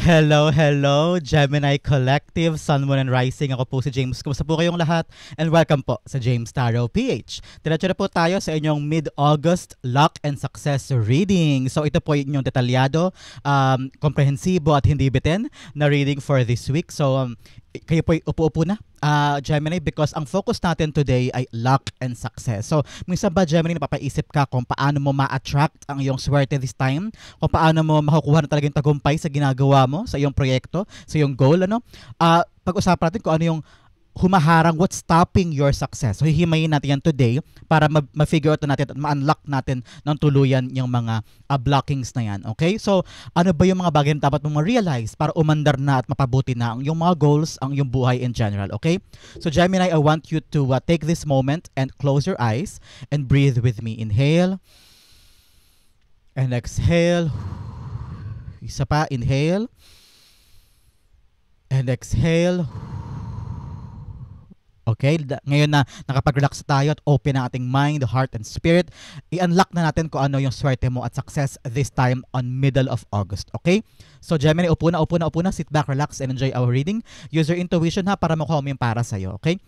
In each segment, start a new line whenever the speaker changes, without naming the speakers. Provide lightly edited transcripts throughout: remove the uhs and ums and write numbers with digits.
Hello, hello, Gemini Collective, Sun, Moon, and Rising. Ako po si James. Kumusta po kayong lahat? And welcome po sa James Tarot PH. Diretso na po tayo sa inyong mid-August luck and success reading. So ito po yung detalyado, komprehensibo at hindi bitin na reading for this week. So kayo po upo-upo na, Gemini, because ang focus natin today ay luck and success. So, minsan ba, Gemini, napapaisip ka kung paano mo ma-attract ang iyong swerte this time? Kung paano mo makukuha na talagang tagumpay sa ginagawa mo, sa iyong proyekto, sa iyong goal, ano? Pag-usapan natin kung ano yung humaharang, what's stopping your success. So, hihimayin natin yan today para ma-figure out natin at ma-unlock natin ng tuluyan yung mga blockings na yan. Okay? So, ano ba yung mga bagay na dapat mong ma-realize para umandar na at mapabuti na ang yung mga goals, ang yung buhay in general. Okay? So, Gemini, I want you to take this moment and close your eyes and breathe with me. Inhale and exhale. Isa pa, inhale and exhale. Okay, ngayon na nakapag-relax tayo at open ang ating mind, heart, and spirit, i-unlock na natin kung ano yung swerte mo at success this time on middle of August. Okay? So Gemini, upo na, sit back, relax, and enjoy our reading. Use your intuition ha para makuha mo yung para sa'yo. Okay?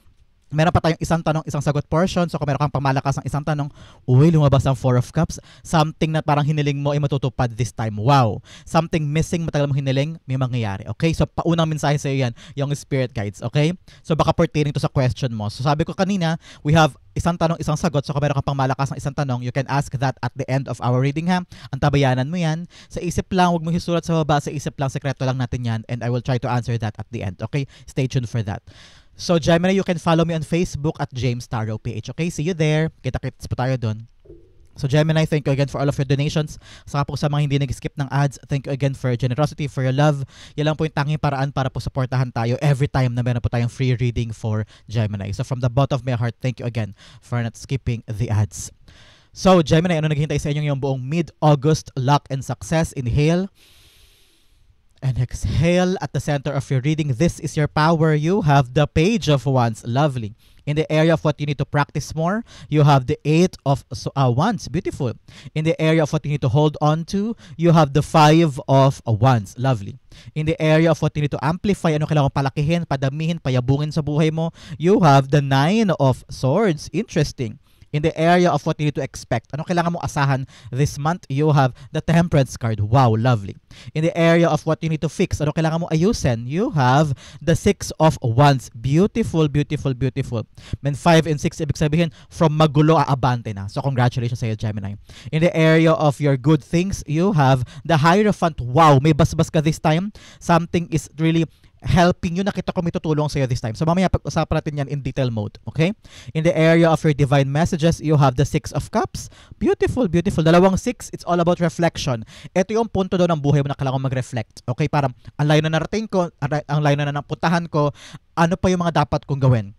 Meron pa tayong isang tanong, isang sagot portion. So kung meron kang pamalakas ng isang tanong, lumabas ang Four of Cups. Something na parang hiniling mo ay matutupad this time. Wow! Something missing, matagal mo hiniling, may mangyayari. Okay? So paunang mensahe sa iyo yan, yung spirit guides. Okay? So baka pertaining to sa question mo. So sabi ko kanina, we have isang tanong, isang sagot. So kung meron kang pamalakas ng isang tanong, you can ask that at the end of our reading ha. Antabayanan mo yan. Sa isip lang, huwag mo isulat sa baba. Sa isip lang, sekreto lang natin yan. And I will try to answer that at the end. Okay? Stay tuned for that. So Gemini, you can follow me on Facebook at James Tarot PH. Okay, see you there. Kita-kits po tayo doon. So Gemini, thank you again for all of your donations. Saka po sa mga hindi nag-skip ng ads, thank you again for your generosity, for your love. Yan lang po yung tanging paraan para po supportahan tayo every time na meron po tayong free reading for Gemini. So from the bottom of my heart, thank you again for not skipping the ads. So Gemini, ano naghihintay sa inyo yung buong mid-August luck and success? Inhale and exhale. At the center of your reading, this is your power. You have the Page of Wands. Lovely. In the area of what you need to practice more, you have the Eight of Wands. Beautiful. In the area of what you need to hold on to, you have the Five of Wands. Lovely. In the area of what you need to amplify, ano kailangan palakihin, padamihin, payabungin sa buhay mo, you have the Nine of Swords. Interesting. In the area of what you need to expect, ano kailangan mong asahan this month, you have the Temperance card. Wow, lovely. In the area of what you need to fix, ano kailangan mong ayusin, you have the Six of Wands. Beautiful, beautiful, beautiful. Then 5 and 6, ibig sabihin, from magulo, aabante na. So congratulations sa iyo, Gemini. In the area of your good things, you have the Hierophant. Wow, may basbas ka this time. Something is really helping you. Nakita ko may tutulong sa iyo this time. So mamaya pag-usapan natin yan in detail mode. Okay? In the area of your divine messages, you have the Six of Cups. Beautiful, beautiful. Dalawang six, it's all about reflection. Ito yung punto daw ng buhay mo na kailangan mag-reflect. Okay? Parang ang layo na narating ko, ang layo na napuntahan ko, ano pa yung mga dapat kong gawin?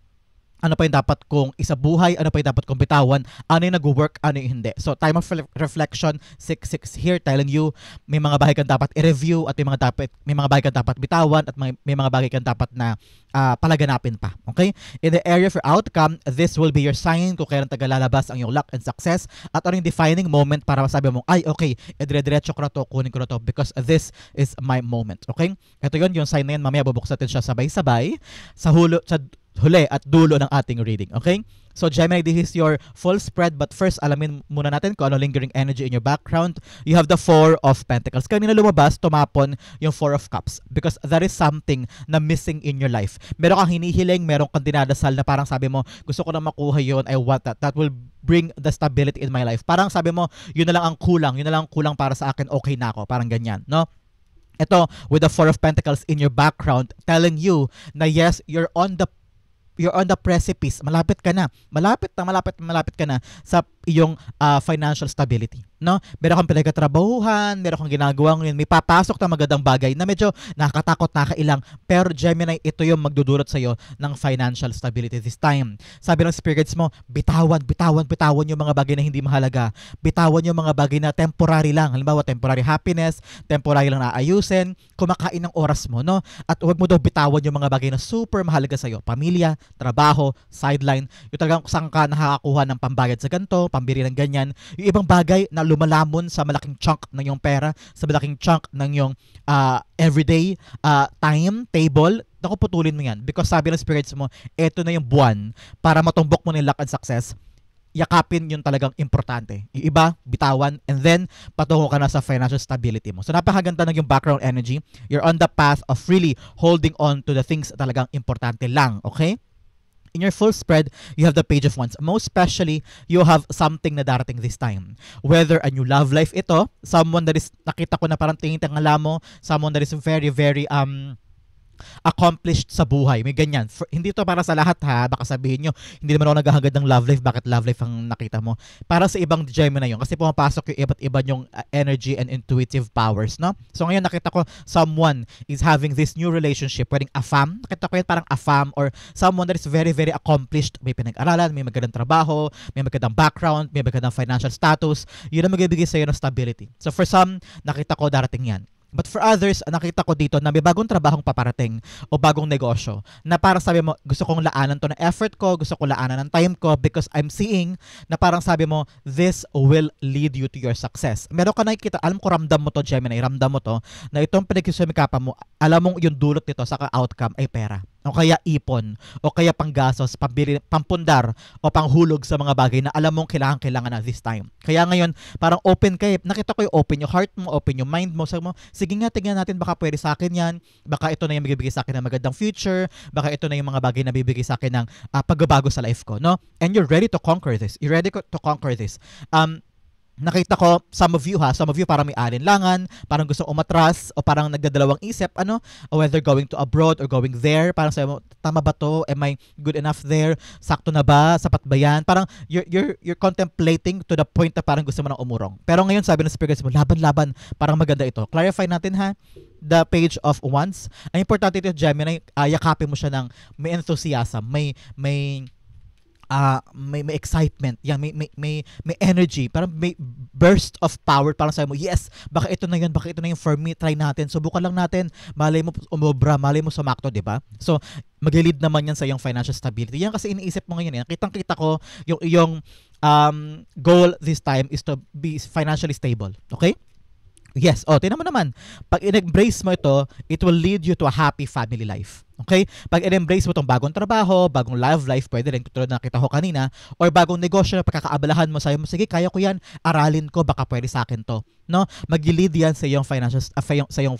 Ano pa yung dapat kong isabuhay, ano pa yung dapat kong bitawan, ano yung nag-work, ano yung hindi. So, time of reflection, 6 here telling you, may mga bagay kang dapat i-review at may mga bagay kang dapat bitawan at may mga bagay kang dapat na palaganapin pa. Okay? In the area for outcome, this will be your sign kung kailan tagalalabas ang iyong luck and success at ano yung defining moment para masabi mo, ay, okay, dire-diretso ko na to, kunin ko na to because this is my moment. Okay? Ito yun, yung sign na yan, mamaya bubuksan natin siya sabay-sabay sa huli at dulo ng ating reading. Okay? So Gemini, this is your full spread, but first alamin muna natin kung ano lingering energy in your background. You have the Four of Pentacles. Kanina lumabas, tumapon yung Four of Cups because there is something na missing in your life. Meron kang hinihiling, meron kang dinadasal na parang sabi mo, gusto ko na makuha yun, I want that. That will bring the stability in my life. Parang sabi mo, yun na lang ang kulang para sa akin, okay na ako. Parang ganyan, no? Ito, with the Four of Pentacles in your background, telling you na yes, you're on the precipice. Malapit ka na sa iyong financial stability. No? Meron kang pinagkatrabahuhan, meron kang ginagawa ngayon, may papasok na magandang bagay na medyo nakakatakot, nakakailang. Pero Gemini, ito yung magdudulot sa iyo ng financial stability this time. Sabi ng spirits mo, bitawan yung mga bagay na hindi mahalaga. Bitawan yung mga bagay na temporary lang. Halimbawa, temporary happiness, temporary lang na ayusin, kumakain ng oras mo, no? At huwag mo daw bitawan yung mga bagay na super mahalaga sa iyo. Pamilya, trabaho, sideline, yung talagang saan ka nakakakuha ng pambayad sa ganito, pambili ng ganyan. Yung ibang bagay na lumalamon sa malaking chunk ng yung pera, sa malaking chunk ng yung everyday time, table, naku, putulin mo yan. Because sabi ng spirits mo, eto na yung buwan para matumbok mo ng luck and success. Yakapin yung talagang importante. Yung iba, bitawan, and then patungo ka na sa financial stability mo. So napakaganda ng yung background energy. You're on the path of really holding on to the things na talagang importante lang, okay? In your full spread, you have the Page of Wands. Most especially, you have something na darating this time. Whether a new love life ito, someone that is, nakita ko na parang tingin-tingala mo, someone that is very, very, accomplished sa buhay. May ganyan. Hindi to para sa lahat ha. Baka sabihin nyo, hindi naman ako naghahangad ng love life. Bakit love life ang nakita mo? Para sa ibang Gemini yun. Kasi pumapasok yung iba't iba yung energy and intuitive powers, no? So ngayon nakita ko, someone is having this new relationship. Pwedeng a fam. Nakita ko yun parang a fam or someone that is very, very accomplished. May pinag-aralan, may magandang trabaho, may magandang background, may magandang financial status. Yun ang magbibigay sa'yo ng stability. So for some, nakita ko darating yan. But for others, nakita ko dito na may bagong trabahong paparating o bagong negosyo na para sabi mo, gusto kong laanan to ng effort ko, gusto kong laanan ng time ko because I'm seeing na parang sabi mo, this will lead you to your success. Meron ka nakikita, alam ko ramdam mo to, Gemini, ramdam mo to, na itong pinagkisumikapan mo, alam mong yung dulot nito sa outcome ay pera. O kaya ipon, o kaya panggastos, pampundar, o panghulog sa mga bagay na alam mong kailangan na this time. Kaya ngayon, parang open kayo. Nakita ko yung open yung heart mo, open yung mind mo. Sabi mo, sige nga, tingnan natin, baka pwede sa akin yan. Baka ito na yung bibigay sa akin ng magandang future. Baka ito na yung mga bagay na bibigay sa akin ng pagbabago sa life ko. No? And you're ready to conquer this. You're ready to conquer this. Nakita ko, some of you parang may alinlangan, parang gusto umatras, o parang nagdadalawang isip, whether going to abroad or going there, parang sabi mo, tama ba to? Am I good enough there? Sakto na ba? Sapat ba yan? Parang you're contemplating to the point na parang gusto mo nang umurong. Pero ngayon sabi ng spirits mo, laban, parang maganda ito. Clarify natin ha, the Page of Wands. Ang importante ito, Gemini, yakapin mo siya ng may enthusiasm, may excitement, may energy, parang may burst of power, parang sabi mo, yes, baka ito na yun for me, try natin, subukan lang natin, malay mo umobra, malay mo sumakto, di ba? So, mag-lead naman yan sa iyong financial stability. Yan kasi iniisip mo ngayon, kitang-kita ko yung goal this time is to be financially stable, okay? Yes, tingnan mo naman, pag in-embrace mo ito, it will lead you to a happy family life. Okay? Pag in-embrace mo itong bagong trabaho, bagong love life, pwede rin, tulad na nakita ko kanina, or bagong negosyo na pagkakaabalahan mo, sabi mo, sige, kaya ko yan, aralin ko, baka pwede sa akin to. No? Mag-lead yan sa iyong financial, sa iyong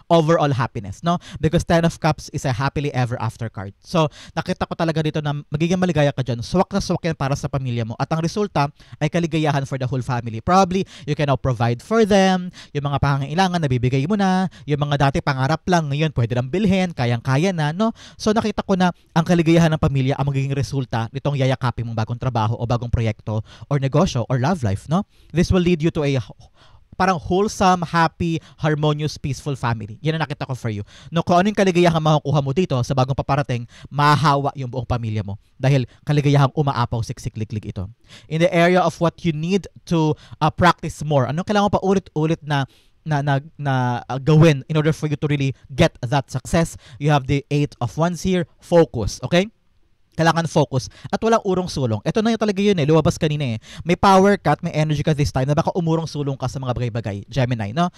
overall happiness. No? Because 10 of Cups is a happily ever after card. So, nakita ko talaga dito na magiging maligaya ka dyan. Swak na swak yan para sa pamilya mo. At ang resulta ay kaligayahan for the whole family. Probably, you can now provide for them, yung mga pangangailangan, nabibigay mo na, yung mga dati pangarap lang, ngayon pwede nang bilhin, kayang-kaya na, no? So nakita ko na ang kaligayahan ng pamilya ang magiging resulta nitong yayakapin mong bagong trabaho o bagong proyekto or negosyo or love life, no? This will lead you to a parang wholesome, happy, harmonious, peaceful family. Yan ang nakita ko for you. No, kung ano yung kaligayahang makukuha mo dito sa bagong paparating, mahahawa yung buong pamilya mo. Dahil kaligayahang umaapaw, siksik-liklik ito. In the area of what you need to practice more, ano kailangan mo pa ulit-ulit na gawin in order for you to really get that success? You have the 8 of Wands here. Focus, okay? Kailangan focus at walang urong-sulong. Ito na yung talaga yun lumabas kanina May power ka at may energy ka this time na baka umurong-sulong ka sa mga bagay-bagay, Gemini, no?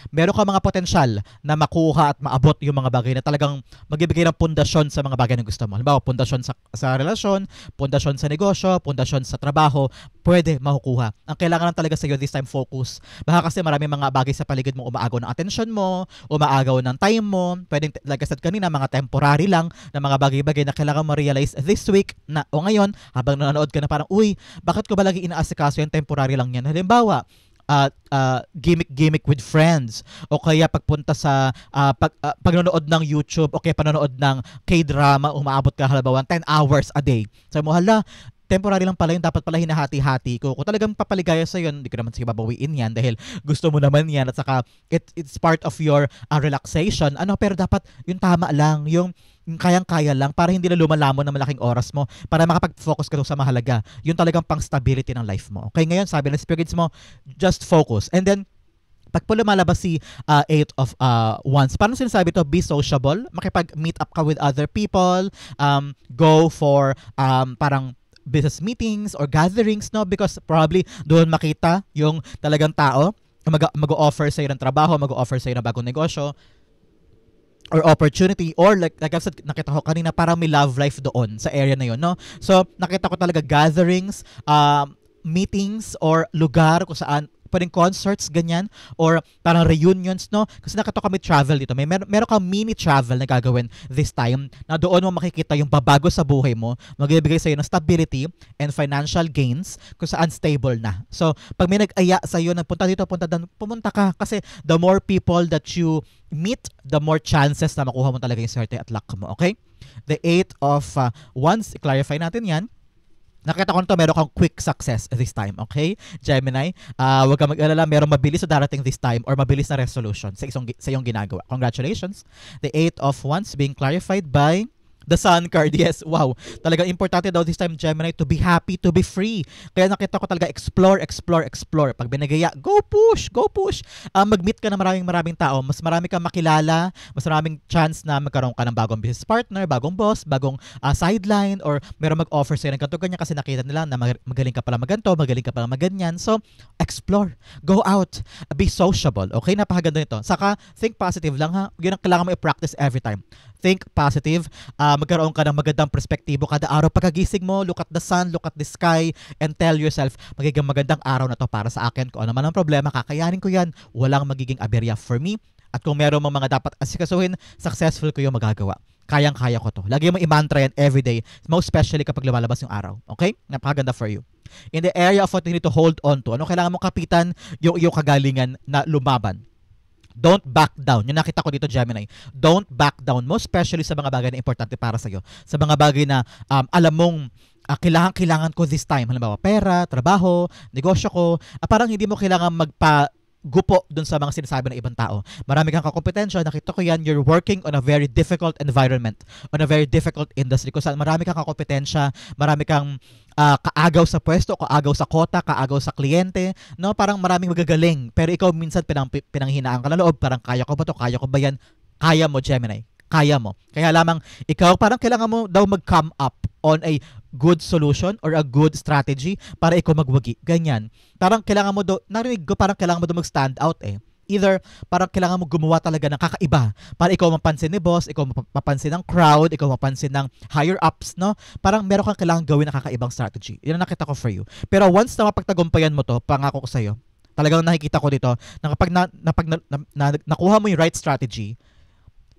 Meron ka mga potensyal na makuha at maabot yung mga bagay na talagang magbibigay ng pundasyon sa mga bagay na gusto mo. Halimbawa, pundasyon sa relasyon, pundasyon sa negosyo, pundasyon sa trabaho, pwede makukuha. Ang kailangan lang talaga sa iyo this time, focus. Baka kasi marami mga bagay sa paligid mo umaagaw ng atensyon mo, umaagaw ng time mo, pwedeng, like I said kanina, mga temporary lang na mga bagay-bagay na kailangan mo realize this week na o ngayon habang nanonood ka na parang, uy, bakit ko ba lagi inaasikaso yung temporary lang yan? Halimbawa, gimmick with friends o kaya pagpunta sa pagnonood ng YouTube o kaya panonood ng K-drama, umaabot ka halimbawa 10 hours a day. Sabi mo, hala, temporary lang pala yun, dapat pala hinahati-hati ko. Kung talagang papaligaya sa yun, hindi ko naman sige babawiin yan dahil gusto mo naman yan at saka it's part of your relaxation. Pero dapat yung tama lang, yung kayang-kaya lang para hindi na lumalamon ng malaking oras mo para makapag-focus ka sa mahalaga. Yung talagang pang-stability ng life mo. Okay, ngayon sabi ng spirits mo, just focus. And then, pag po lumalabas si 8 of Wands, parang sinasabi to, be sociable, makipag-meet up ka with other people, go for parang business meetings or gatherings, no? Because probably doon makita yung talagang tao mag-o-offer sa'yo ng trabaho, mag-o-offer sa'yo ng bagong negosyo, or opportunity, or like I said, nakita ko kanina, parang may love life doon sa area na yun, no? So, nakita ko talaga gatherings, meetings, or lugar kung saan pwedeng concerts, ganyan, or parang reunions, no? Kasi nakita kami travel dito. Meron kang mini travel na gagawin this time na doon mo makikita yung babago sa buhay mo, magbibigay sa'yo ng stability and financial gains kung saan stable na. So, pag may nag-aya sa'yo, nagpunta dito, pumunta ka. Kasi the more people that you meet, the more chances na makuha mo talaga yung swerte at luck mo, okay? The 8 of Wands, i-clarify natin yan. Nakita ko nito, meron kang quick success this time, okay? Gemini, huwag kang mag-alala, merong mabilis na darating this time or mabilis na resolution sa iyong ginagawa. Congratulations. The 8 of Wands being clarified by the Sun card. Yes, wow. Talagang importante daw this time, Gemini, to be happy, to be free. Kaya nakita ko talaga, explore. Pag binagaya, go push. Mag-meet ka ng maraming tao. Mas marami kang makilala, mas maraming chance na magkaroon ka ng bagong business partner, bagong boss, bagong sideline, or meron mag-offer sa'yo ng ganito ganyan kasi nakita nila na magaling ka pala maganto, magaling ka pala maganyan. So, explore. Go out. Be sociable. Okay? Napakaganda nito. Saka, think positive lang ha. Yun ang kailangan mo i-practice every time. Think positive. Magkaroon ka ng magandang perspektibo kada araw. Pagkagising mo, look at the sun, look at the sky, and tell yourself, magiging magandang araw na to para sa akin. Kung ano man ang problema, kakayanin ko yan. Walang magiging aberya for me. At kung meron mga dapat asikasuhin, successful ko yung magagawa. Kayang-kaya ko to. Lagi mo i-mantra yan everyday, most especially kapag lumalabas yung araw. Okay? Napakaganda for you. In the area of what you need to hold on to, ano kailangan mo kapitan? Yung iyong kagalingan na lumaban. Don't back down. Yung nakita ko dito, Gemini. Don't back down. Most especially sa mga bagay na importante para sa'yo. Sa mga bagay na alam mong kailangan ko this time. Halimbawa, pera, trabaho, negosyo ko. Parang hindi mo kailangan gupo dun sa mga sinasabi ng ibang tao. Marami kang kakompetensya, nakita ko yan, you're working on a very difficult environment, on a very difficult industry, kung saan marami kang kakompetensya, marami kang kaagaw sa pwesto, kaagaw sa kota, kaagaw sa kliyente, no? Parang maraming magagaling, pero ikaw minsan pinanghinaan ka ng loob, parang kaya ko ba to, kaya ko ba yan? Kaya mo, Gemini. Kaya mo. Kaya lamang ikaw parang kailangan mo daw mag-come up on a good solution or a good strategy para ikaw magwagi. Ganyan. Parang kailangan mo daw, narinig ko parang kailangan mo daw mag-stand out eh. Either parang kailangan mo gumawa talaga ng kakaiba para ikaw mapansin ni boss, ikaw mapansin ng crowd, ikaw mapansin ng higher ups, no? Parang meron kang kailangan gawin na kakaibang strategy. Yan ang nakita ko for you. Pero once na mapagtagumpayan mo to, pangako ko sa'yo, talagang nakikita ko dito na kapag nakuha mo yung right strategy,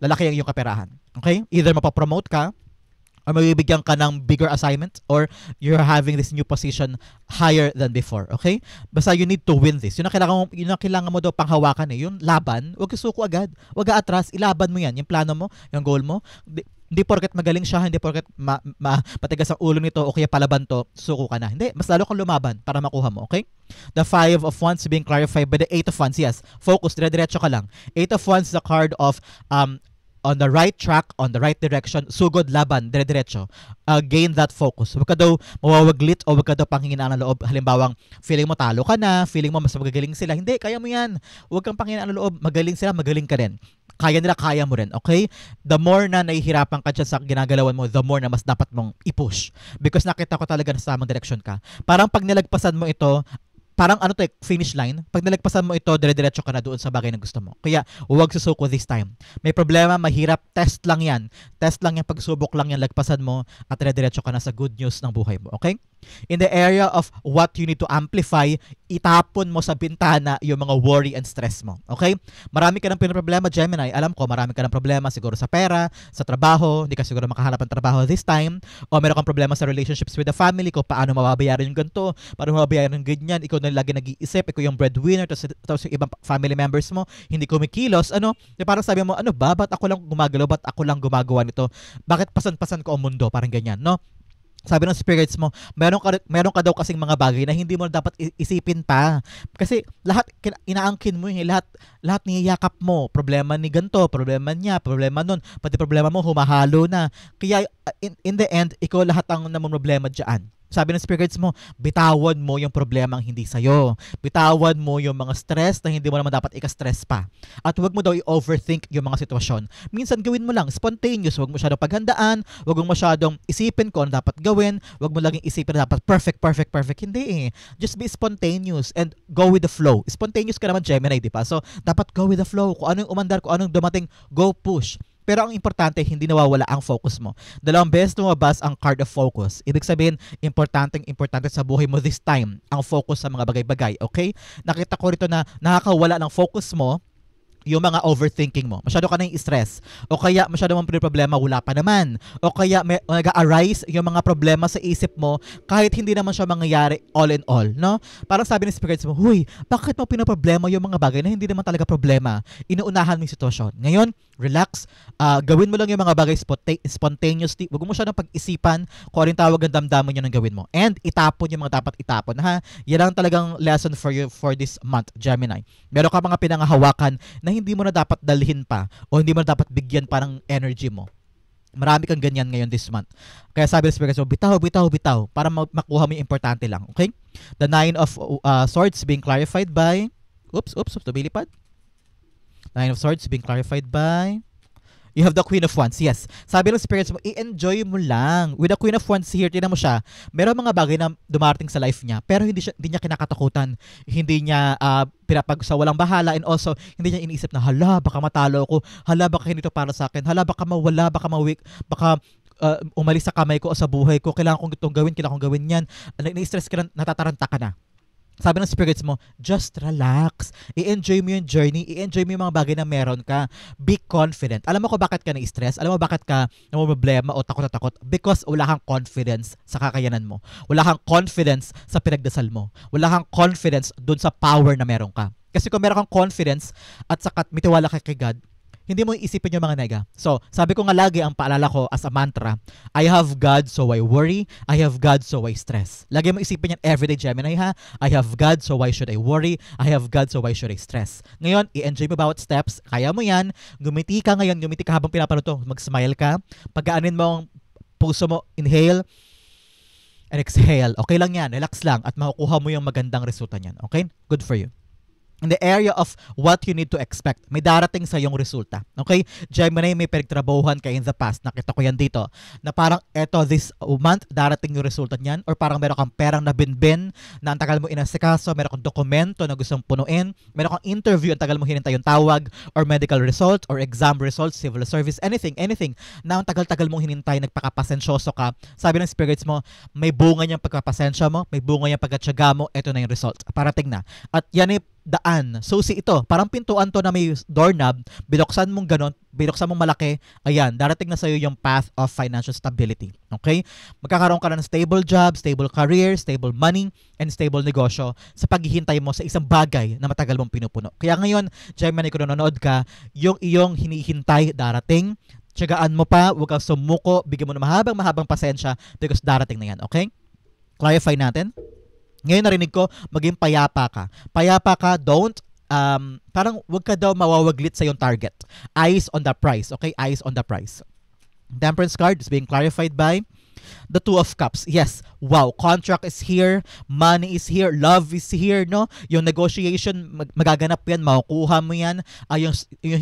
lalaki ang iyong kaperahan. Okay? Either mapapromote ka, or mabibigyan ka ng bigger assignment, or you're having this new position higher than before. Okay? Basta you need to win this. Yun ang kailangan mo daw panghawakan eh. Yung laban, huwag suko agad. Huwag atras, ilaban mo yan. Yung plano mo, yung goal mo. Hindi porket magaling siya, hindi porket patigas ang ulo nito o kaya palaban to, suko ka na. Hindi, mas lalo kang lumaban para makuha mo, okay? The 5 of Wands being clarified by the 8 of Wands. Yes, focus, dire-diretso ka lang. 8 of Wands, the card of on the right track, on the right direction, sugod, laban, dire-diretso. Gain that focus. Huwag ka daw mawawaglit o huwag ka daw panghinaan ng loob. Halimbawang, feeling mo talo ka na, feeling mo mas magagaling sila. Hindi, kaya mo yan. Huwag kang panghinaan ng loob. Magaling sila, magaling ka rin. Kaya nila, kaya mo rin. Okay? The more na nahihirapan ka dyan sa ginagalawan mo, the more na mas dapat mong i-push. Because nakita ko talaga na sa tamang direction ka. Parang pag nilagpasan mo ito, parang finish line. Pag nalagpasan mo ito, dire-diretso ka na doon sa bagay na gusto mo. Kaya, huwag susuko this time. May problema, mahirap, test lang yan. Test lang yan, pagsubok lang yan, lagpasan mo, at dire-diretso ka na sa good news ng buhay mo. Okay? In the area of what you need to amplify, itapon mo sa bintana yung mga worry and stress mo. Okay? Marami ka ng pinoproblema, Gemini. Alam ko, marami ka ng problema siguro sa pera, sa trabaho, hindi ka siguro makahanap ng trabaho this time, o meron kang problema sa relationships with the family, kung paano mababayaran yung ganito, paano mababayaran yung ganyan, ikaw na lagi nag-iisip, ikaw yung breadwinner, tapos yung ibang family members mo, hindi kumikilos, parang sabi mo, ba't ako lang gumagalaw, ba't ako lang gumagawa nito, bakit pasan-pasan ko ang mundo, parang ganyan, no? Sabi ng spirits mo, meron ka daw kasing mga bagay na hindi mo dapat isipin pa. Kasi lahat inaangkin mo yung lahat niyayakap mo. Problema ni ganto, problema niya, problema nun, pati problema mo humahalo na. Kaya in the end, ikaw lahat ang namumroblema diyan. Sabi ng spirits mo, bitawan mo yung problemang hindi sa'yo. Bitawan mo yung mga stress na hindi mo naman dapat ika-stress pa. At huwag mo daw i-overthink yung mga sitwasyon. Minsan gawin mo lang, spontaneous. Huwag mo masyadong paghandaan. Huwag mo masyadong isipin kung ano dapat gawin. Huwag mo laging isipin na dapat perfect. Hindi eh. Just be spontaneous and go with the flow. Spontaneous ka naman, Gemini, di ba? So, dapat go with the flow. Kung anong umandar, kung anong dumating, go push. Pero ang importante, hindi nawawala ang focus mo. Dalawang beses lumabas ang card of focus. Ibig sabihin, importante sa buhay mo this time ang focus sa mga bagay-bagay, okay? Nakita ko rito na nakakawala ng focus mo yung mga overthinking mo. Masyado ka na yung stress. O kaya masyado mong problema, wala pa naman. O kaya may nag-arise yung mga problema sa isip mo kahit hindi naman siya mangyayari all in all, no? Parang sabi ng spirits mo, huy, bakit mo pinaproblema yung mga bagay na hindi naman talaga problema? Inuunahan mo yung sitwasyon. Ngayon, relax. Gawin mo lang yung mga bagay spontaneously. Huwag mo siya ng pag-isipan kung anong tawag ang damdamin nyo ng gawin mo. And itapon yung mga dapat itapon, ha? Yan ang talagang lesson for you for this month, Gemini. Meron ka mga pinangahawakan na hindi mo na dapat dalhin pa o hindi mo na dapat bigyan pa ng energy mo. Marami kang ganyan ngayon this month. Kaya sabi ng spirits mo, bitaw para makuha mo yung importante lang. Okay? The 9 of Swords being clarified by tumilipad. 9 of Swords being clarified by you have the Queen of Wands. Yes. Sabi ng spirits mo, i-enjoy mo lang. With the Queen of Wands here, tinan mo siya, meron mga bagay na dumarating sa life niya, pero hindi niya kinakatakutan. Hindi niya sa walang bahala, and also, hindi niya iniisip na, hala, baka matalo ako. Hala, baka hindi to para sa akin. Hala, baka mawala, baka mawik, baka umalis sa kamay ko o sa buhay ko. Kailangan kong itong gawin, kailangan kong gawin yan. Na-stress ka na, natataranta ka na. Sabi ng spirits mo, just relax. I-enjoy mo yung journey. I-enjoy mo yung mga bagay na meron ka. Be confident. Alam mo kung bakit ka na-stress? Alam mo bakit ka namumblema o takot na takot? Because wala kang confidence sa kakayanan mo. Wala kang confidence sa pinagdasal mo. Wala kang confidence dun sa power na meron ka. Kasi kung meron kang confidence at saka mitiwala ka kay God, hindi mo isipin yung mga nega. So, sabi ko nga lagi ang paalala ko as a mantra, I have God so I worry, I have God so I stress. Lagi mo isipin yan everyday, Gemini, ha? I have God so why should I worry, I have God so why should I stress. Ngayon, i-enjoy mo bawat steps, kaya mo yan, gumiti ka ngayon, gumiti ka habang pinapanood to, mag-smile ka, pagkaanin mo ang puso mo, inhale, and exhale. Okay lang yan, relax lang, at makukuha mo yung magandang resulta niyan. Okay? Good for you. In the area of what you need to expect, may darating sa iyong resulta. Okay? Gemini, may pinagtrabahuhan ka in the past. Nakita ko yan dito. Na parang this month, darating yung resulta niyan. Or parang meron kang perang nabinbin na ang tagal mo inasikaso, meron kang dokumento na gustong punuin, meron kang interview, ang tagal mo hinintay yung tawag, or medical results, or exam results, civil service, anything, na ang tagal-tagal mong hinintay, nagpakapasensyoso ka. Sabi ng spirits mo, may bunga niyang pagkapasensya mo, may bunga niyang pagkatsaga mo, ito na yung result. Parating na. At yan daan. Susi ito. Parang pintuan to na may doorknob. Binuksan mong ganon, binuksan mong malaki. Ayan, darating na sa'yo yung path of financial stability. Okay? Magkakaroon ka na ng stable job, stable career, stable money, and stable negosyo sa paghihintay mo sa isang bagay na matagal mong pinupuno. Kaya ngayon, Gemini, kung nanonood ka, yung iyong hinihintay darating, tiyagaan mo pa, huwag kang sumuko, bigyan mo na mahabang pasensya because darating na yan. Okay? Clarify natin. Ngayon narinig ko, maging payapa ka. Payapa ka, parang wag ka daw mawawaglit sa yung target. Eyes on the prize, okay? Eyes on the prize. Temperance card is being clarified by the Two of Cups. Yes, wow, contract is here, money is here, love is here, no? Yung negotiation, magaganap yan, makukuha mo yan. Yung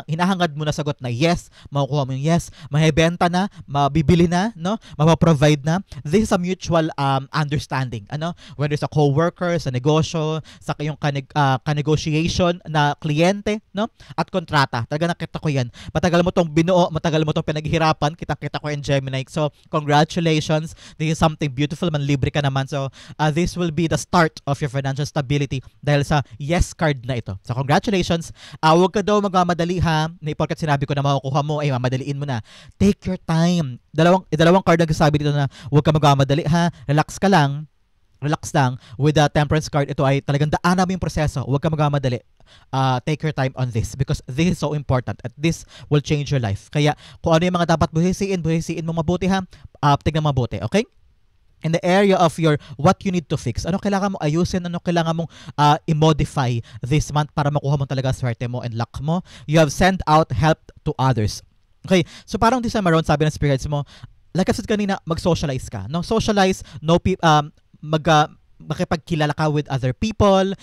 hinahangad mo na sagot na yes, makukuha mo yung yes. Mahibenta na, mabibili na, no? Mapaprovide na. This is a mutual understanding. Ano? When there's a co-worker, sa negosyo, sa yung ka-negotiation na kliyente, no? At kontrata. Talaga nakita ko yan. Matagal mo tong binuo, matagal mo tong pinaghihirapan, kita-kita ko yan, Gemini. So, congratulations. This is something beautiful. Manlibre ka naman. So, this will be the start of your financial stability dahil sa yes card na ito. So, congratulations. Huwag ka daw magmamadali, ha. Porkat sinabi ko na makukuha mo, mamadaliin mo na. Take your time. Dalawang card na sabi dito na huwag ka magmamadali, ha. Relax lang. With the temperance card, ito ay talagang daanan mo yung proseso. Huwag ka magmamadali. Take your time on this because this is so important at this will change your life. Kaya kung ano yung mga dapat buhisiin mo mabuti, ha. Tignan mabuti, okay? In the area of your what you need to fix, ano kailangan mo ayusin, ano kailangan mong i-modify this month para makuha mo talaga swerte mo and luck mo. You have sent out help to others. Okay, so parang this time around, sabi ng spirits mo, like I said kanina, mag-socialize ka. No? Socialize, mag, makipagkilala ka with other people,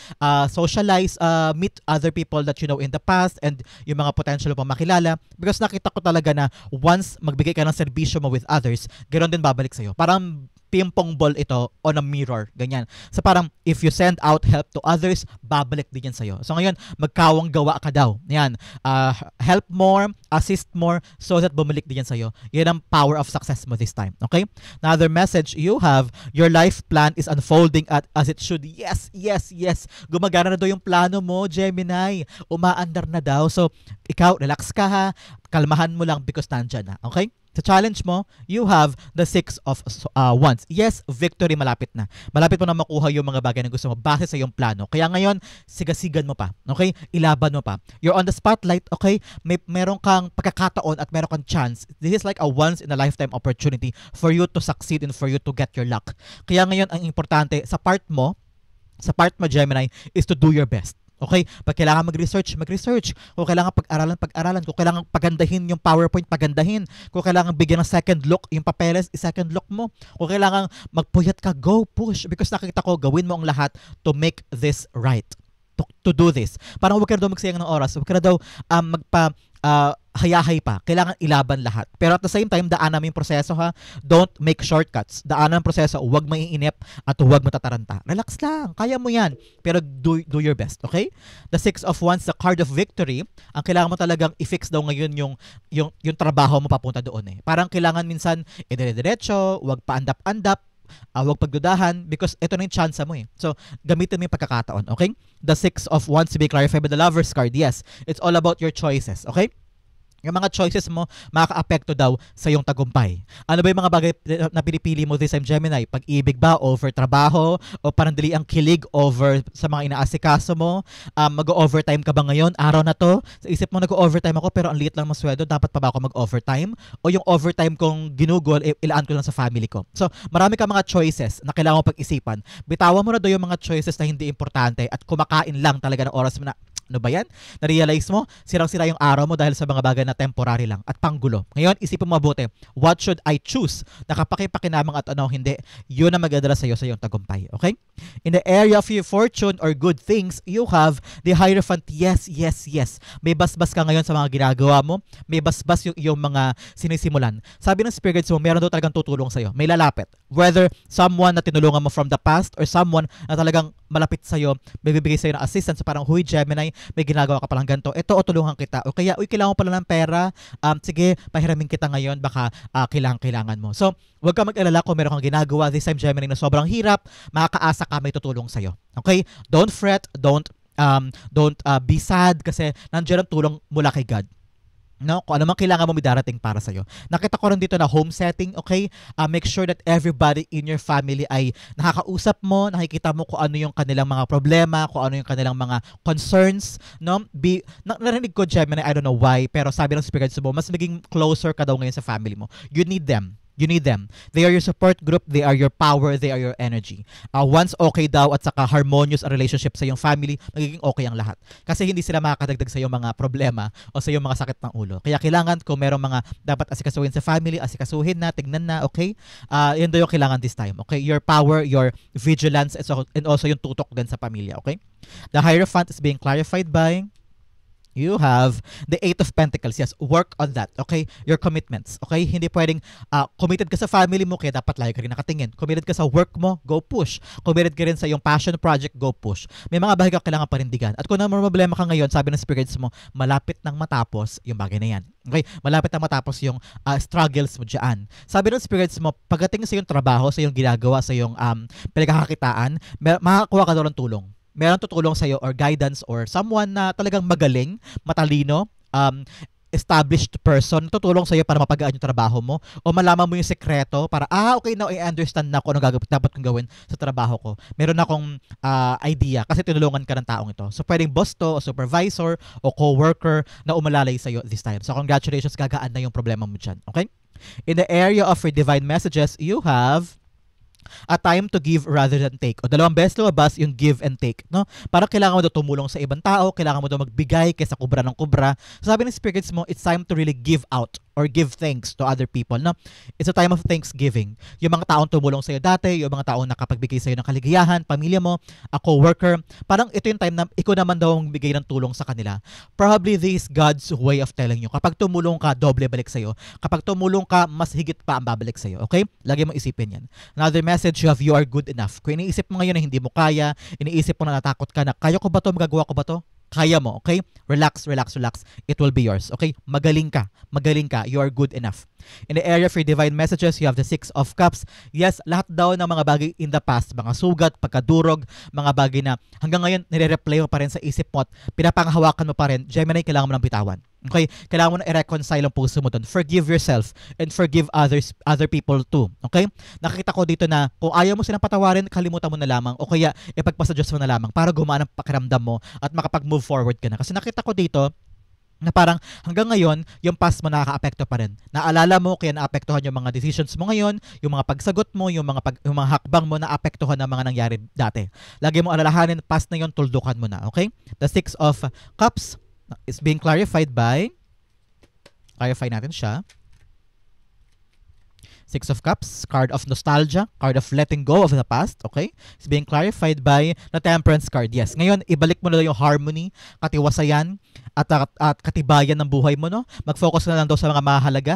socialize, meet other people that you know in the past and yung mga potential pa makilala. Because nakita ko talaga na once magbigay ka ng serbisyo mo with others, ganoon din babalik sa'yo. Parang ping-pong ball ito on a mirror. Ganyan. So parang if you send out help to others, babalik din yan sa'yo. So ngayon, magkawang gawa ka daw. Yan. Help more, assist more, so that bumalik din yan sa'yo. Yan ang power of success mo this time. Okay? Another message you have, your life plan is unfolding as it should. Yes, yes, yes. Gumagana na daw yung plano mo, Gemini. Umaandar na daw. So, ikaw, relax ka ha. Kalmahan mo lang because nandyan na. Okay? Sa challenge mo, you have the 6 of Wands. Yes, victory malapit na. Malapit mo na makuha yung mga bagay na gusto mo base sa iyong plano. Kaya ngayon, sigasigan mo pa. Okay? Ilaban mo pa. You're on the spotlight. Okay? Meron kang pagkakataon at meron kang chance. This is like a once in a lifetime opportunity for you to succeed and for you to get your luck. Kaya ngayon, ang importante sa part mo, Gemini, is to do your best. Okay? Pag kailangan mag-research, mag-research. Kung kailangan pag-aralan, pag-aralan. Kung kailangan pagandahin yung PowerPoint, pagandahin. Kung kailangan bigyan ng second look, yung papeles, second look mo. Kung kailangan magpuyat ka, go, push. Because nakita ko, gawin mo ang lahat to make this right. To do this. Parang huwag ka na daw magsayang ng oras. Huwag ka na daw hayahay pa. Kailangan ilaban lahat. Pero at the same time, daanan mo yung proseso ha. Don't make shortcuts. Daanan ang proseso. Huwag maiinip at huwag matataranta. Relax lang. Kaya mo yan. Pero do your best. Okay? The 6 of Wands, the card of victory, ang kailangan mo talagang i-fix daw ngayon yung trabaho mo papunta doon eh. Parang kailangan minsan dire-diretso, huwag paandap-andap, huwag pagdudahan because ito na yung chance mo eh. So, gamitin mo yung pagkakataon. Okay? The 6 of Wands to be clarified by the Lover's card. Yes, it's all about your choices. Okay? Yung mga choices mo, makaka-apekto daw sa iyong tagumpay. Ano ba yung mga bagay na pinipili mo this time, Gemini? Pag-ibig ba over trabaho? O parandali ang kilig over sa mga inaasikaso mo? Mag-overtime ka ba ngayon? Araw na to? Sa isip mo, nag-overtime ako pero ang liit lang masweldo. Dapat pa ba ako mag-overtime? O yung overtime kong ginugol, ilaan ko lang sa family ko. So, marami ka mga choices na kailangan mo pag-isipan. Bitawan mo na daw yung mga choices na hindi importante at kumakain lang talaga ng oras mo na ano ba yan? Na-realize mo, sirang-sira yung araw mo dahil sa mga bagay na temporary lang at panggulo. Ngayon, isipin mo mabuti, what should I choose? Nakapaki-pakinamang at ano, hindi. Yun ang magdadala sa'yo sa iyong tagumpay. Okay? In the area of your fortune or good things, you have the Hierophant. Yes, yes, yes. May basbas ka ngayon sa mga ginagawa mo. May basbas yung iyong mga sinisimulan. Sabi ng spirits mo, meron daw talagang tutulong sa'yo. May lalapit. Whether someone na tinulungan mo from the past or someone na talagang malapit sa'yo, may bibigay sa'yo ng assistance. So parang, huy, Gemini, may ginagawa ka palang ganito. Ito, o tulungan kita. O kaya, uy, kailangan mo pala ng pera. Sige, pahiramin kita ngayon. Baka kailangan mo. So, huwag ka mag-alala kung meron kang ginagawa this time, Gemini, na sobrang hirap. Makakaasa ka, may tutulong sa'yo. Okay? Don't fret. Don't be sad kasi nandiyan ang tulong mula kay God. No, kung ano man kailangan mo may darating para sa'yo. Nakita ko rin dito na home setting, okay? Make sure that everybody in your family ay nakakausap mo, nakikita mo kung ano yung kanilang mga problema, kung ano yung kanilang mga concerns, no? Narinig ko, Gemini, I don't know why, pero sabi ng spirits mo, mas maging closer ka daw ngayon sa family mo. You need them. You need them. They are your support group. They are your power. They are your energy. Once okay daw at saka harmonious ang relationship sa iyong family, magiging okay ang lahat. Kasi hindi sila makakadagdag sa iyong mga problema o sa iyong mga sakit ng ulo. Kaya kailangan kung merong mga dapat asikasuhin sa family, asikasuhin na, tignan na, okay? Yun daw yung kailangan this time. Okay? Your power, your vigilance, and also yung tutok din sa pamilya. Okay? The Hierophant is being clarified by you have the 8 of Pentacles. Yes, work on that. Okay? Your commitments. Okay? Hindi pwedeng committed ka sa family mo kaya dapat lagi ka rin nakatingin. Committed ka sa work mo, go push. Committed ka rin sa iyong passion project, go push. May mga bagay ka kailangan parindigan. At kung may problema ka ngayon, sabi ng spirits mo, malapit nang matapos yung bagay na yan. Okay? Malapit nang matapos yung struggles mo dyan. Sabi ng spirits mo, pagdating sa iyong trabaho, sa iyong ginagawa, sa iyong pinagkakakitaan, makakakuha ka daw ng tulong. Meron tutulong sa'yo or guidance or someone na talagang magaling, matalino, established person, tutulong sa'yo para mapagaan yung trabaho mo o malaman mo yung sekreto para, okay, now I understand na kung ano dapat kong gawin sa trabaho ko. Meron akong idea kasi tinulungan ka ng taong ito. So, pwedeng boss to, o supervisor, o co-worker na umalalay sa'yo this time. So, congratulations, gagaan na yung problema mo dyan. Okay? In the area of your divine messages, you have a time to give rather than take. O dalawang beses lumabas yung give and take, no? Parang kailangan mo daw tumulong sa ibang tao, kailangan mo daw magbigay kaysa kubra ng kubra. So, sabi ng spirits mo, it's time to really give out. or give thanks to other people, no? It's a time of thanksgiving. Yung mga taong tumulong sa'yo dati, yung mga taong nakapagbigay sa'yo ng kaligayahan, pamilya mo, a co-worker, parang ito yung time na ikaw naman daw ang bigay ng tulong sa kanila. Probably this God's way of telling you. Kapag tumulong ka, doble balik sa'yo. Kapag tumulong ka, mas higit pa ang babalik sa'yo. Okay? Lagi mo isipin yan. Another message you have, you are good enough. Kung iniisip mo ngayon na hindi mo kaya, iniisip mo na natakot ka na, kaya ko ba to, magagawa ko ba to? Kaya mo, okay? Relax, relax, relax. It will be yours, okay? Magaling ka. Magaling ka. You are good enough. In the area for divine messages, you have the 6 of Cups. Yes, lahat daw ng mga bagay in the past, mga sugat, pagkadurog, mga bagay na hanggang ngayon nire-replay mo pa rin sa isip mo at pinapanghawakan mo pa rin. Gemini, kailangan mo ng bitawan. Okay? Kailangan mo na i-reconcile ang puso mo doon. Forgive yourself and forgive other people too. Okay? Nakita ko dito na kung ayaw mo silang patawarin, kalimutan mo na lamang o kaya ipagpasa Diyos mo na lamang para gumaan ang pakiramdam mo at makapag-move forward ka na. Kasi nakita ko dito na parang hanggang ngayon, yung past mo nakaka-apekto pa rin. Naalala mo, kaya naapektuhan yung mga decisions mo ngayon, yung mga pagsagot mo, yung mga hakbang mo naapektuhan ng mga nangyari dati. Lagi mo alalahanin, past na yun, tuldukan mo na. Okay? The 6 of Cups is being clarified by, clarify natin siya. 6 of Cups, card of nostalgia, card of letting go of the past, okay? It's being clarified by the Temperance card. Yes, ngayon, ibalik mo na yung harmony, katiwasayan, at katibayan ng buhay mo, no? Mag-focus na lang daw sa mga mahalaga.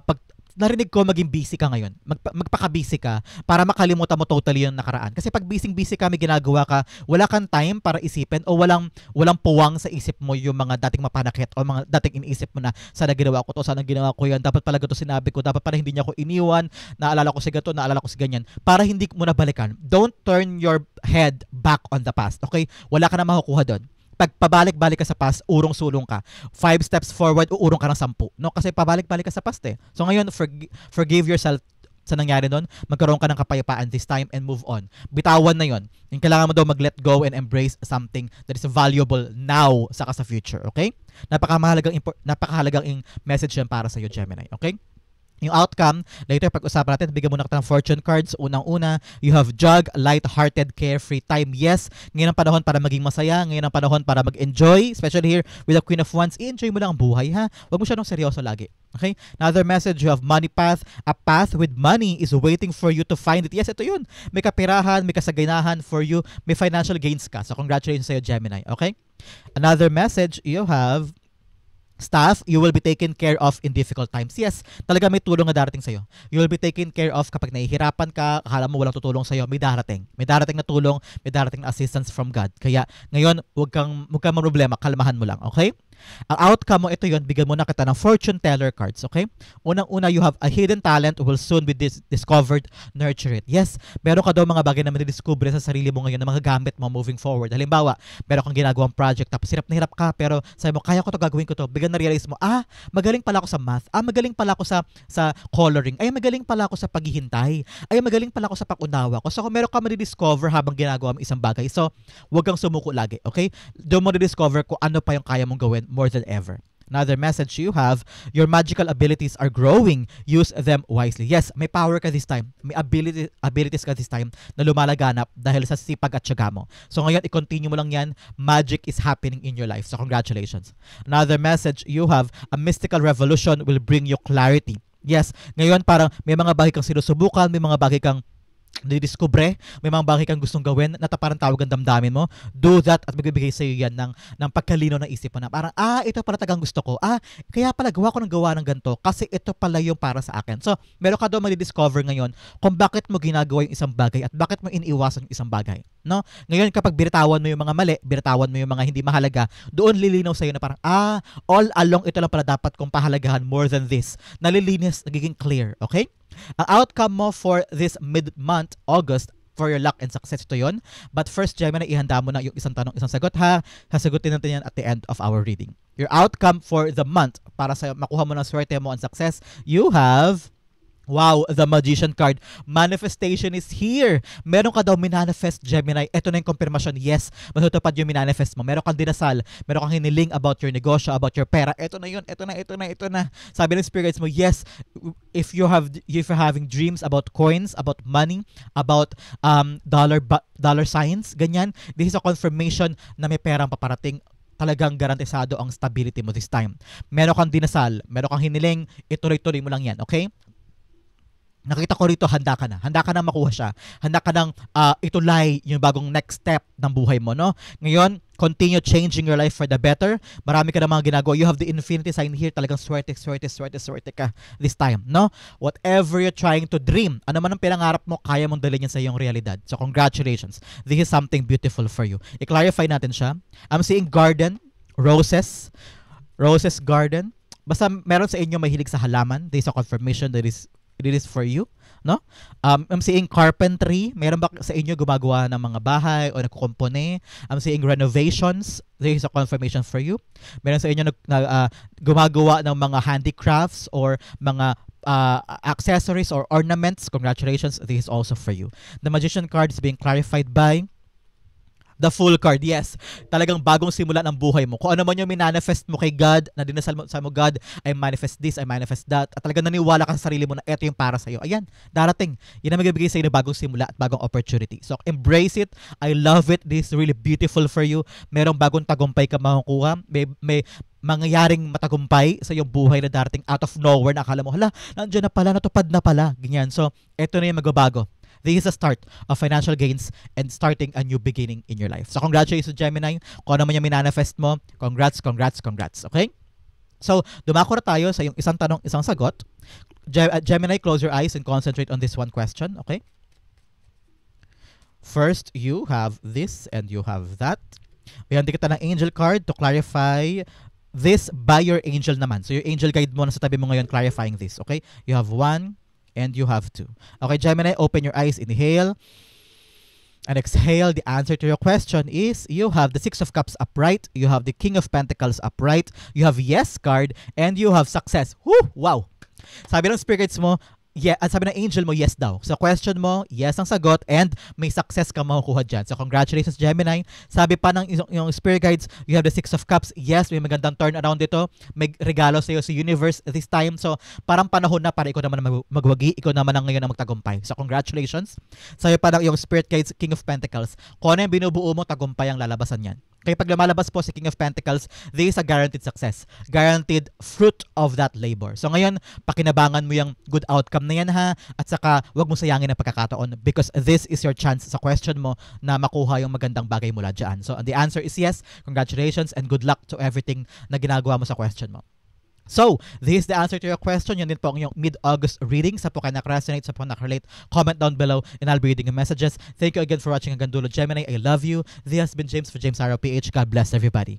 Pag narinig ko maging busy ka ngayon, magpaka-busy ka para makalimutan mo totally yung nakaraan. Kasi pag busy ka, may ginagawa ka, wala kang time para isipin o walang puwang sa isip mo yung mga dating mapanakit o mga dating iniisip mo na sana ginawa ko to, sana ginawa ko yan, dapat pala ganito sinabi ko, dapat pala hindi niya ako iniwan, naalala ko si gato, naalala ko si ganyan. Para hindi mo na balikan. Don't turn your head back on the past, okay? Wala ka na makukuha doon. Pag pabalik-balik ka sa past, urong-sulong ka. 5 steps forward, uurong ka ng 10. No? Kasi pabalik-balik ka sa past eh. So ngayon, forgive yourself sa nangyari nun. Magkaroon ka ng kapayapaan this time and move on. Bitawan na yon. Yung kailangan mo daw mag-let go and embrace something that is valuable now saka sa future. Okay? Napakahalagang message yan para sa iyo, Gemini. Okay? Yung outcome, later pag-usapan natin, bigyan muna kita ng fortune cards. Unang-una, you have Jug, light-hearted, carefree time. Yes, ngayon ang panahon para maging masaya, ngayon ang panahon para mag-enjoy, especially here with the Queen of Wands. I-enjoy mo lang ang buhay, ha? Huwag mo siya nung seryoso lagi. Okay? Another message, you have money path. A path with money is waiting for you to find it. Yes, ito yun. May kapirahan, may kasaganahan for you, may financial gains ka. So congratulations sa'yo, Gemini. Okay? Another message, you have Staff, you will be taken care of in difficult times. Yes, talaga may tulong na darating sa'yo. You will be taken care of kapag nahihirapan ka, akala mo walang tutulong sa'yo, may darating. May darating na tulong, may darating na assistance from God. Kaya ngayon, huwag kang problema, kalmahan mo lang, okay? Ang outcome mo, ito yon, bigyan mo na kita ng fortune teller cards, okay? Unang-una, you have a hidden talent will soon be discovered, nurture it. Yes, meron ka daw mga bagay na madidiscover sa sarili mo ngayon na mga gamit mo moving forward. Halimbawa, meron kang ginagawang project, tapos hirap na hirap ka, pero sabi mo, kaya ko to, gagawin ko to. Bigyan na realize mo, magaling pala ako sa math, magaling pala ako sa coloring, magaling pala ako sa paghihintay, magaling pala ako sa pag-unawa ko. So kung meron ka madidiscover habang ginagawa mo isang bagay, so huwag kang sumuko lagi, okay? Doon mo discover kung ano pa yung kaya mong gawin more than ever. Another message you have, your magical abilities are growing. Use them wisely. Yes, may power ka this time. May abilities ka this time na lumalaganap dahil sa sipag at tiyaga mo. So ngayon, i-continue mo lang yan. Magic is happening in your life. So congratulations. Another message you have, a mystical revolution will bring you clarity. Yes, ngayon parang may mga bagay kang sinusubukan, may mga bagay kang didiskubre, may mga bagay kang gustong gawin na parang tawag ang damdamin mo, do that at magbibigay sa iyo yan ng pagkalino ng isip mo na parang, ito pala tagang gusto ko, kaya pala gawa ko ng gawa ng ganito kasi ito pala yung para sa akin. So, meron ka daw madidiscover ngayon kung bakit mo ginagawa yung isang bagay at bakit mo iniiwasan yung isang bagay. No? Ngayon, kapag binitawan mo yung mga mali, binitawan mo yung mga hindi mahalaga, doon lilinaw sa iyo na parang, all along ito lang pala dapat kong pahalagahan more than this. Nalilinis, nagiging clear. Okay? Ang outcome mo for this mid-month, August, for your luck and success, ito yun. But first, Gemini, ihanda mo na yung isang tanong, isang sagot, ha? Sasagutin natin yan at the end of our reading. Your outcome for the month, para sa makuha mo ng swerte mo and success, you have... Wow, the Magician card. Manifestation is here. Meron ka daw minanifest, Gemini. Ito na yung confirmation. Yes, matutupad yung minanifest mo. Meron kang dinasal. Meron kang hiniling about your negosyo, about your pera. Ito na yun. Ito na. Sabi ng spirits mo, yes, if you're having dreams about coins, about money, about dollar signs, ganyan, this is a confirmation na may perang paparating. talagang garantisado ang stability mo this time. Meron kang dinasal, meron kang hiniling, ituloy-tuloy mo lang yan, okay? Nakita ko rito, handa ka na. Handa ka na makuha siya. Handa ka nang itulay yung bagong next step ng buhay mo, no? Ngayon, continue changing your life for the better. Marami ka na mga ginagawa. You have the infinity sign here. Talagang swerte ka this time, no? Whatever you're trying to dream, ano man ang pinangarap mo, kaya mong dalhin yan sa iyong realidad. So, congratulations. This is something beautiful for you. I-clarify natin siya. I'm seeing garden, roses garden. Basta meron sa inyo mahilig sa halaman. There is a confirmation that it is for you, no? I'm seeing carpentry. Meron ba sa inyo gumagawa ng mga bahay o nagkukumpone? I'm seeing renovations. There is a confirmation for you. Meron sa inyo gumagawa ng mga handicrafts or mga accessories or ornaments. Congratulations. This is also for you. The Magician card is being clarified by the Fool card. Yes, talagang bagong simula ng buhay mo. Kung ano man yung minanifest mo kay God, na dinasal mo sa mo, God, I manifest this, I manifest that, at talagang naniwala ka sa sarili mo na ito yung para sa'yo. Ayan, darating. Yan ang magbibigay sa'yo ng bagong simula at bagong opportunity. So, embrace it. I love it. This is really beautiful for you. Merong bagong tagumpay ka makukuha. May mangyayaring matagumpay sa iyong buhay na darating out of nowhere na akala mo, hala, nandiyan na pala, natupad na pala. Ganyan. So, ito na yung magbabago. This is a start of financial gains and starting a new beginning in your life. So, congratulations, Gemini. Kung ano man yung minanifest mo, congrats. Okay? So, dumako na tayo sa yung isang tanong, isang sagot. Gemini, close your eyes and concentrate on this one question. Okay? First, you have this and you have that. Bigyan kita ng angel card to clarify this by your angel naman. So, your angel guide mo na sa tabi mo ngayon clarifying this. Okay? You have 1 and you have 2. Okay, Gemini, open your eyes. Inhale and exhale. The answer to your question is you have the 6 of Cups upright. You have the King of Pentacles upright. You have Yes card. And you have success. Woo! Wow! Sabi ng spirits mo, yeah, at sabi ng angel mo, yes daw. So, question mo, yes ang sagot, and may success ka makukuha dyan. So, congratulations, Gemini. Sabi pa ng yung spirit guides, you have the 6 of Cups. Yes, may magandang turn around dito. May regalo sa'yo sa universe this time. So, parang panahon na para ikaw naman magwagi. Ikaw naman ang ngayon ang magtagumpay. So, congratulations. Sabi pa ng yung spirit guides, King of Pentacles. Kung ano yung binubuo mo, tagumpay ang lalabasan yan. Kaya pag lumalabas po si King of Pentacles, this is a guaranteed success. Guaranteed fruit of that labor. So ngayon, pakinabangan mo yung good outcome na yan ha, at saka wag mo sayangin ang pagkakataon because this is your chance sa question mo na makuha yung magandang bagay mula dyan. So the answer is yes. Congratulations and good luck to everything na ginagawa mo sa question mo. So, this is the answer to your question. Yun din po ang yung mid-August reading. Sa po kayo nakarelate, sa po nakarelate, comment down below and I'll be reading your messages. Thank you again for watching hanggang dulo, Gemini. I love you. This has been James for James Arrow PH. God bless everybody.